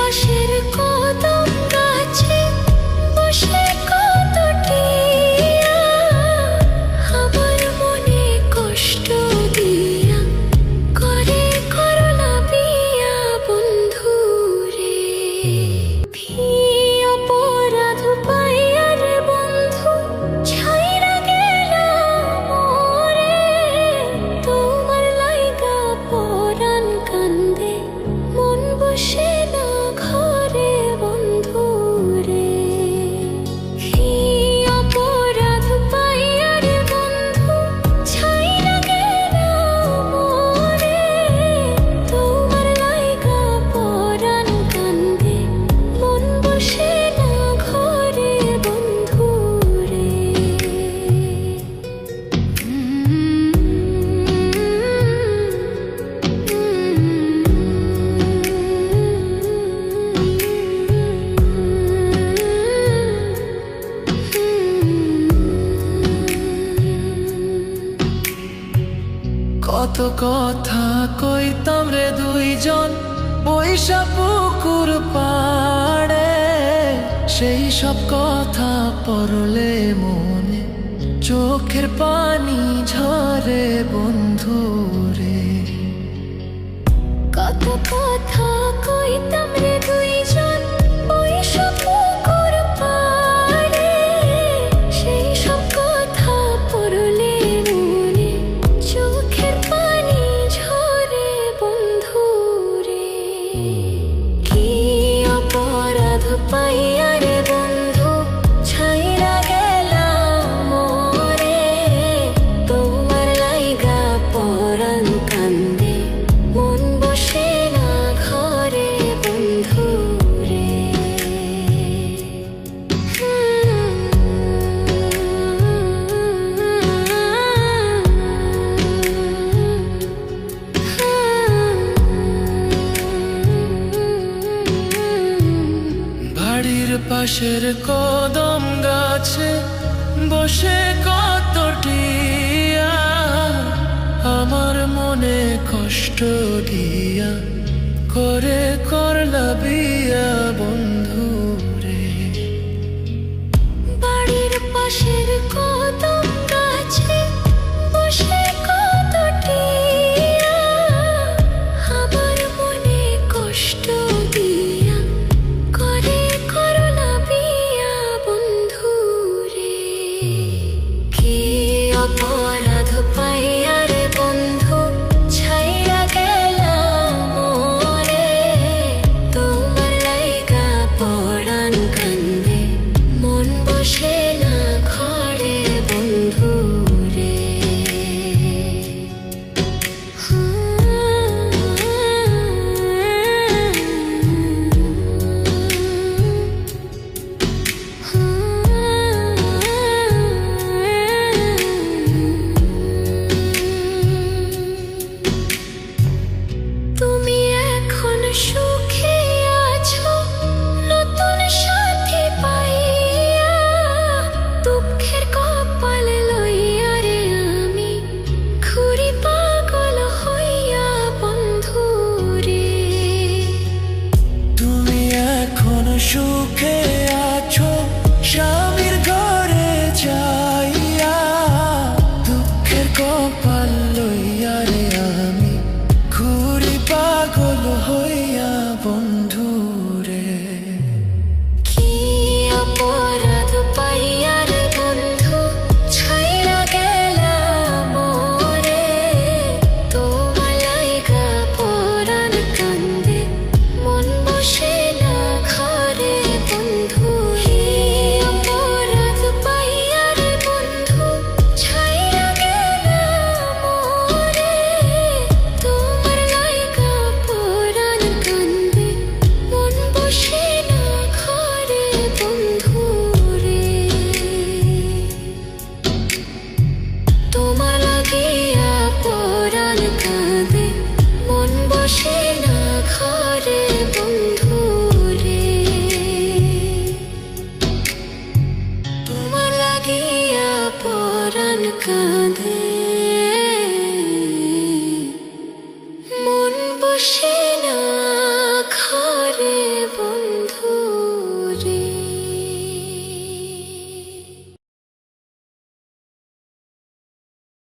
পাশের কদম গাছে বসে কত টিয়া আমার মনে কষ্ট দিয়া করে করলা বিয়া বন্ধু রে। ভি অপরাধ পাইয়া রে বন্ধু ছাইরা গেলাম মোরে। তোমার লাইগা পরাণ কান্দে মন বসে না ঘরে বন্ধু রে। ভি অপরাধ পাইয়া রে বন্ধু ছাইরা গেলাম মোরে। তোমার লাইগা পরাণ কান্দে মন বসে না ঘরে বন্ধু রে। কত কথা কইতাম রে দুইজন বৈশা পুকুর পাড়ে। সেই সব কথা পড়লে মনে চোখের পানি ঝরে বন্ধু রে। কত কথা কইতাম রে দুইজন বৈশা পুকুর পাড়ে। সেই সব কথা পড়লে মনে চোখের পানি ঝরে বন্ধু রে। কি অপরাধ পাইয়া রে বন্ধু ছাইরা গেলাম মোরে। তোমার লাইগা পরাণ কান্দে মন বসে না ঘরে বন্ধু রে। বাড়ির পাশের কদম গাছে বসে কত টিয়া আমার মনে কষ্ট দিয়া করে করলা বিয়া বন্ধু রে। বাড়ির পাশের কদম গাছে বসে কত টিয়া আমার মনে কষ্ট দিয়া করে করলা বিয়া বন্ধু রে। কি অপরাধ পাইয়া রে বন্ধু ছাইরা গেলাম মোরে। তোমার লাইগা পরাণ কান্দে মন বসে না ঘরে বন্ধু রে। তুমি এখন সুখে আছো নতুন সাথী পাইয়া। দুঃখের কপাল লইয়া রে আমি ঘুরি পাগল হইয়া বন্ধু রে। তুমি এখন সুখে আছো স্বামীর ঘরে যাইয়া। দুঃখের কপাল লইয়া রে আমি ঘুরি পাগল হইয়া বন্ধু।